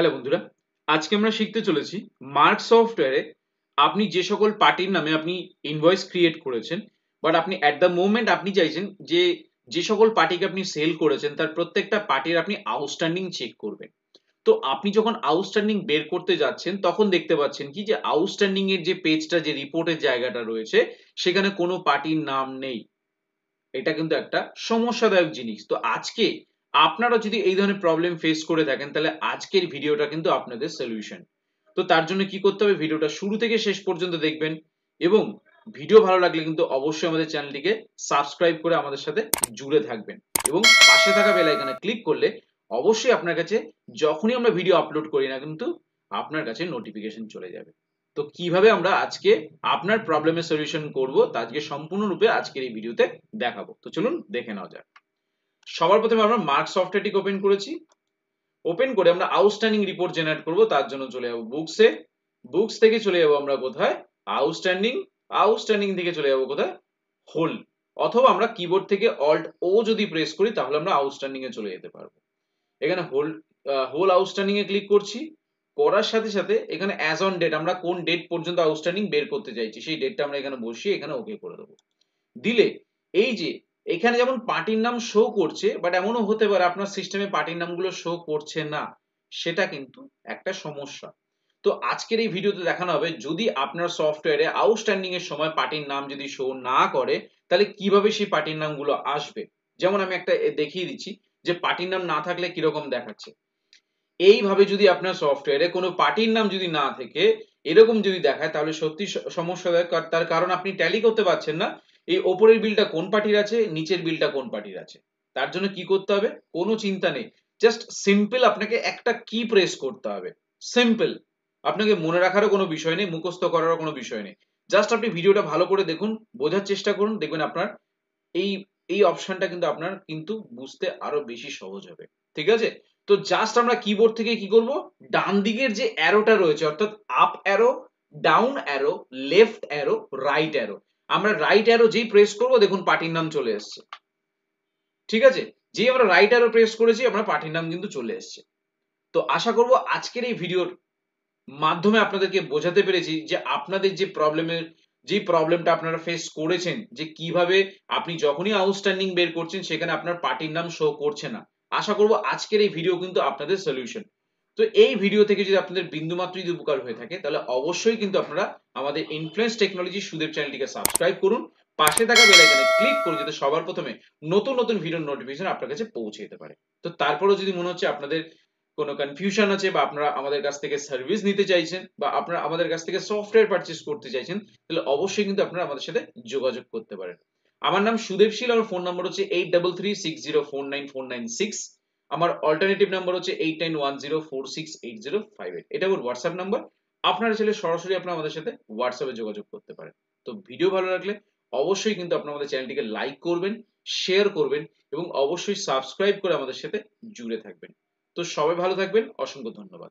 Hello বন্ধুরা, আজকে আমরা শিখতে চলেছি মার্ক সফটওয়্যারে আপনি যে সকল পার্টির নামে আপনি ইনভয়েস ক্রিয়েট করেছেন, বাট আপনি অ্যাট দ্য মোমেন্ট আপনি চাইছেন যে যে সকল পার্টিকে আপনি সেল করেছেন তার প্রত্যেকটা পার্টির আপনি আউটস্ট্যান্ডিং চেক করবেন। তো আপনি যখন আউটস্ট্যান্ডিং বের করতে যাচ্ছেন তখন দেখতে পাচ্ছেন কি যে আউটস্ট্যান্ডিং এর যে পেজটা, যে রিপোর্টের জায়গাটা রয়েছে সেখানে কোনো পার্টির নাম নেই। এটা কিন্তু একটা সমস্যাদায়ক জিনিস। তো আজকে আপনারা যদি এই ধরনের প্রবলেম ফেস করে থাকেন তাহলে আজকের ভিডিওটা কিন্তু আপনাদের সলিউশন। তো তার জন্য কি করতে হবে, ভিডিওটা শুরু থেকে শেষ পর্যন্ত দেখবেন এবং ভিডিও ভালো লাগলে কিন্তু অবশ্যই আমাদের চ্যানেলটিকে সাবস্ক্রাইব করে আমাদের সাথে জুড়ে থাকবেন এবং পাশে থাকা বেল আইকনে ক্লিক করলে অবশ্যই আপনার কাছে যখনই আমরা ভিডিও আপলোড করি না কিন্তু আপনার কাছে নোটিফিকেশন চলে যাবে। তো কিভাবে আমরা আজকে আপনার প্রবলেমের সলিউশন করব তা আজকে সম্পূর্ণরূপে আজকের এই ভিডিওতে দেখাবো। তো চলুন দেখে নেওয়া যাক। সবার প্রথমে আমরা মার্ক সফটওয়্যারটিকে ওপেন করেছি। ওপেন করে আমরা আউটস্ট্যান্ডিং রিপোর্ট জেনারেট করব। তার জন্য চলে যাব বুকসে। বুকস থেকে চলে যাব আমরা কোথায়, আউটস্ট্যান্ডিং। আউটস্ট্যান্ডিং থেকে চলে যাব কোথায়, হোল। অথবা আমরা কিবোর্ড থেকে অল্ট ও যদি প্রেস করি তাহলে আমরা আউটস্ট্যান্ডিং এ চলে যেতে পারবো। এখানে হোল আউটস্ট্যান্ডিং এ ক্লিক করছি। করার সাথে সাথে এখানে অ্যাজ অন ডেট আমরা কোন ডেট পর্যন্ত আউটস্ট্যান্ডিং বের করতে চাইছি সেই ডেটটা আমরা এখানে বসিয়ে এখানে ওকে করে দেবো। দিলে এই যে এখানে যেমন পার্টির নাম শো করছে, বাট এমনও হতে পারে আপনার সিস্টেমে পার্টির নামগুলো শো করছে না, সেটা কিন্তু একটা সমস্যা। তো আজকের এই ভিডিওতে দেখানো হবে যদি আপনার সফটওয়্যারে আউটস্ট্যান্ডিং এর সময় পার্টির নাম যদি শো না করে তাহলে কিভাবে সেই পার্টির নামগুলো আসবে। যেমন আমি একটা দেখিয়ে দিচ্ছি যে পার্টির নাম না থাকলে কিরকম দেখাচ্ছে। এইভাবে যদি আপনার সফটওয়্যারে কোনো পার্টির নাম যদি না থেকে এরকম যদি দেখায় তাহলে সত্যি সমস্যাদায়ক। তার কারণ আপনি ট্যালি করতে পারছেন না এই ওপরের বিলটা কোন পার্টির আছে, নিচের বিলটা কোন পার্টির আছে। তার জন্য কি করতে হবে, কোনো চিন্তা নেই, জাস্ট সিম্পল আপনাকে একটা কি প্রেস করতে হবে। সিম্পল, আপনাকে মনে রাখারও কোনো বিষয় নেই, মুখস্থ করারও কোনো বিষয় নেই। জাস্ট আপনি ভিডিওটা ভালো করে দেখুন, বোঝার চেষ্টা করুন, দেখবেন আপনার এই এই অপশনটা কিন্তু আপনার কিন্তু বুঝতে আরো বেশি সহজ হবে। ঠিক আছে, তো জাস্ট আমরা কিবোর্ড থেকে কি করব, ডান দিকের যে অ্যারোটা রয়েছে অর্থাৎ up arrow, down arrow, left arrow, right arrow, আমরা রাইট অ্যারো যেই প্রেস করব দেখুন পার্টির নাম চলে এসেছে। ঠিক আছে, যেই আমরা রাইট অ্যারো প্রেস করেছি আমরা পার্টির নাম কিন্তু চলে এসেছে। তো আশা করব আজকের এই ভিডিওর মাধ্যমে আপনাদেরকে বোঝাতে পেরেছি যে আপনাদের যে প্রবলেমটা আপনারা ফেস করেছেন, যে কিভাবে আপনি যখনই আউটস্ট্যান্ডিং বের করছেন সেখানে আপনার পার্টির নাম শো করছে না। আশা করব আজকের এই ভিডিও কিন্তু আপনাদের সলিউশন। তো এই ভিডিও থেকে যদি আপনাদের বিন্দুমাত্র যদি উপকার হয়ে থাকে তাহলে অবশ্যই কিন্তু আপনারা আমাদের ইনফ্লুয়েন্স টেকনোলজি সুদেব চ্যানেলটিকে সাবস্ক্রাইব করুন, পাশে থাকা বেল আইকনে ক্লিক করুন যাতে সবার প্রথমে নতুন নতুন ভিডিওর নোটিফিকেশন আপনার কাছে পৌঁছে যেতে পারে। তো তারপরেও যদি মনে হচ্ছে আপনাদের কোনো কনফিউশন আছে বা আপনারা আমাদের কাছ থেকে সার্ভিস নিতে চাইছেন বা আপনারা আমাদের কাছ থেকে সফটওয়্যার পারচেজ করতে চাইছেন তাহলে অবশ্যই কিন্তু আপনারা আমাদের সাথে যোগাযোগ করতে পারেন। আমার নাম সুদেবশীল, আমার ফোন নাম্বার হচ্ছে 8336049496। আমার অল্টারনেটিভ নাম্বার হচ্ছে 8910468058। এটা আমার হোয়াটসঅ্যাপ নাম্বার। আপনারা চাইলে সরাসরি আপনারা আমাদের সাথে হোয়াটসঅ্যাপে যোগাযোগ করতে পারেন। তো ভিডিও ভালো লাগলে অবশ্যই কিন্তু আপনারা আমাদের চ্যানেলটিকে লাইক করবেন, শেয়ার করবেন এবং অবশ্যই সাবস্ক্রাইব করে আমাদের সাথে জুড়ে থাকবেন। তো সবাই ভালো থাকবেন, অসংখ্য ধন্যবাদ।